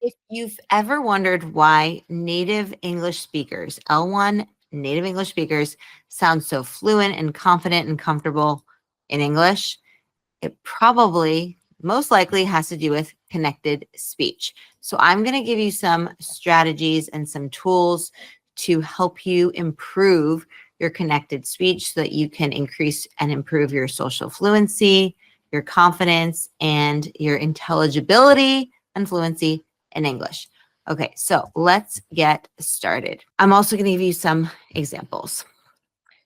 If you've ever wondered why native English speakers, L1 native English speakers, sound so fluent and confident and comfortable in English, it probably most likely has to do with connected speech. So I'm going to give you some strategies and some tools to help you improve your connected speech so that you can increase and improve your social fluency, your confidence, and your intelligibility and fluency in English. Okay, so let's get started. I'm also going to give you some examples.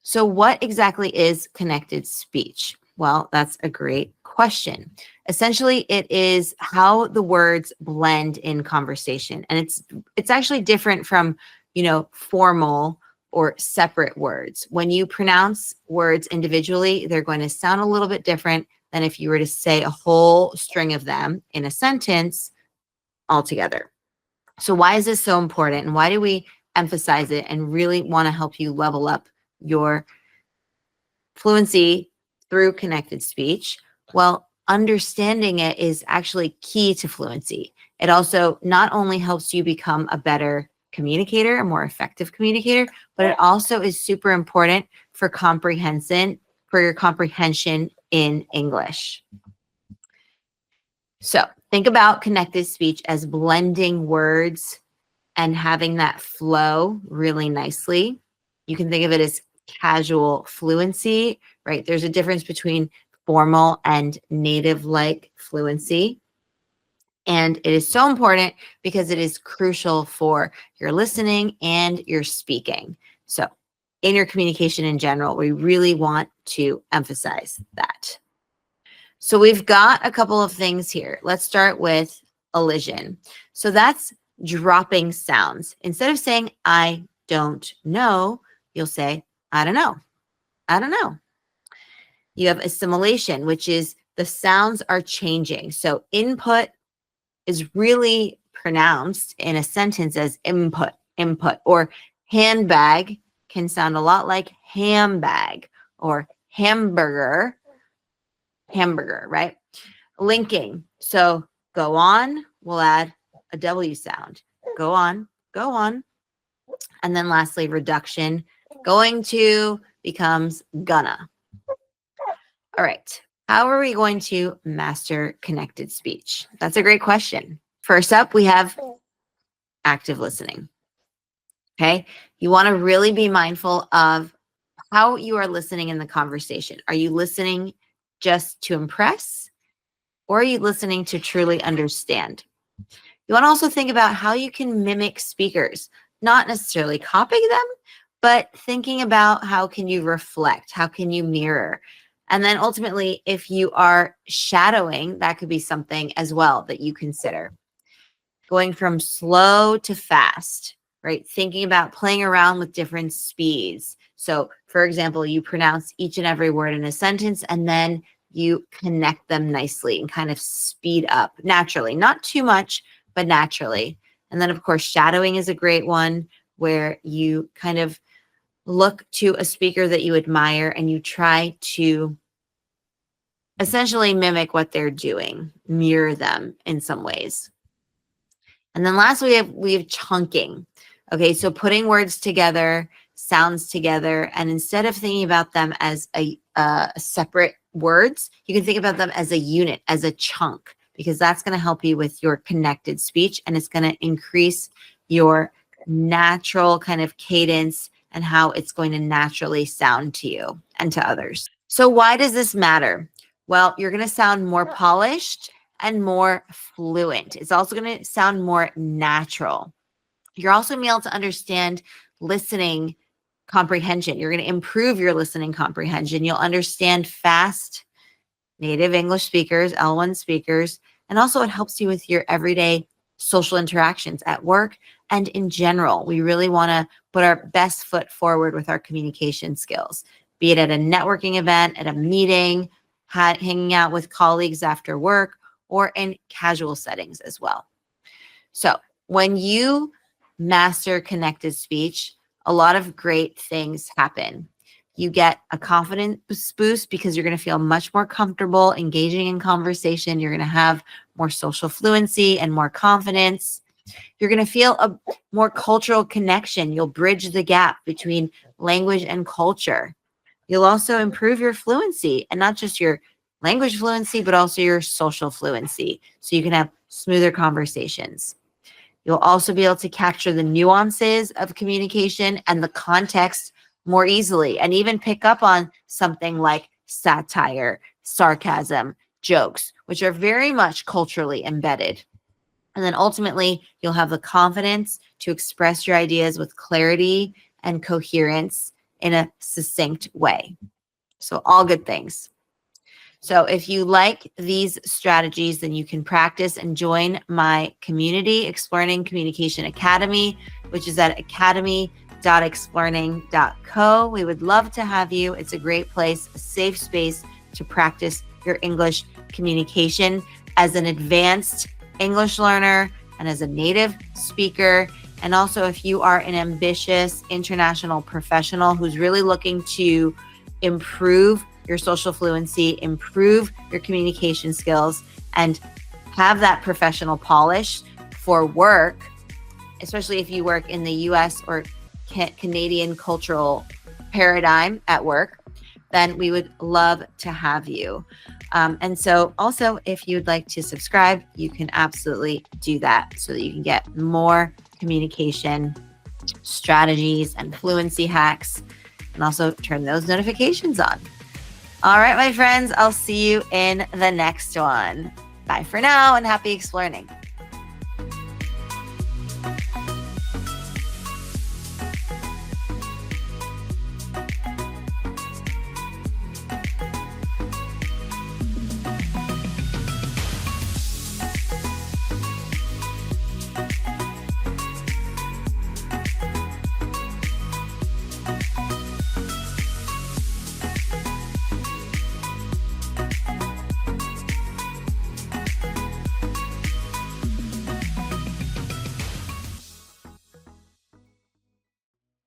So what exactly is connected speech? Well, that's a great question. Essentially, it is how the words blend in conversation. And it's actually different from, formal or separate words. When you pronounce words individually, they're going to sound a little bit different than if you were to say a whole string of them in a sentence altogether. So why is this so important? And why do we emphasize it and really want to help you level up your fluency through connected speech? Well, understanding it is actually key to fluency. It also not only helps you become a better communicator, a more effective communicator, but it also is super important for your comprehension in English. So think about connected speech as blending words and having that flow really nicely. You can think of it as casual fluency, right? There's a difference between formal and native-like fluency. And it is so important because it is crucial for your listening and your speaking. So in your communication in general, we really want to emphasize that. So we've got a couple of things here. Let's start with elision. So that's dropping sounds. Instead of saying, I don't know, you'll say, I don't know. I don't know. You have assimilation, which is the sounds are changing. So input is really pronounced in a sentence as input, or handbag can sound a lot like handbag, or hamburger, right? Linking. So go on, we'll add a W sound. Go on, go on. And then lastly, reduction. Going to becomes gonna. All right. How are we going to master connected speech? That's a great question. First up, we have active listening. Okay. You want to really be mindful of how you are listening in the conversation. Are you listening just to impress, or are you listening to truly understand? You want to also think about how you can mimic speakers, not necessarily copying them, but thinking about how can you reflect, how can you mirror? And then ultimately, if you are shadowing, that could be something as well that you consider. Going from slow to fast, right? Thinking about playing around with different speeds. So for example, you pronounce each and every word in a sentence and then you connect them nicely and kind of speed up naturally, not too much, but naturally. And then of course, shadowing is a great one where you kind of look to a speaker that you admire and you try to essentially mimic what they're doing, mirror them in some ways. And then lastly, we have chunking. Okay, so putting words together, sounds together, and instead of thinking about them as a separate words, you can think about them as a unit, as a chunk, because that's going to help you with your connected speech, and it's going to increase your natural kind of cadence and how it's going to naturally sound to you and to others. So why does this matter? Well, you're going to sound more polished and more fluent. It's also going to sound more natural. You're also going to be able to understand listening comprehension. You're going to improve your listening comprehension. You'll understand fast native English speakers, L1 speakers, and also it helps you with your everyday social interactions at work and in general. We really want to put our best foot forward with our communication skills, be it at a networking event, at a meeting, hanging out with colleagues after work, or in casual settings as well. So when you master connected speech, a lot of great things happen. You get a confidence boost because you're going to feel much more comfortable engaging in conversation. You're going to have more social fluency and more confidence. You're going to feel a more cultural connection. You'll bridge the gap between language and culture. You'll also improve your fluency, and not just your language fluency, but also your social fluency. So you can have smoother conversations. You'll also be able to capture the nuances of communication and the context more easily, and even pick up on something like satire, sarcasm, jokes, which are very much culturally embedded. And then ultimately, you'll have the confidence to express your ideas with clarity and coherence in a succinct way. So all good things. So if you like these strategies, then you can practice and join my community, Explearning Communication Academy, which is at academy.explearning.co. We would love to have you. It's a great place, a safe space to practice your English communication as an advanced English learner and as a native speaker. And also if you are an ambitious international professional who's really looking to improve your social fluency, improve your communication skills, and have that professional polish for work, especially if you work in the US or Canadian cultural paradigm at work, then we would love to have you. And so also, if you'd like to subscribe, you can absolutely do that so that you can get more communication strategies and fluency hacks, and also turn those notifications on. All right, my friends, I'll see you in the next one. Bye for now, and happy explearning.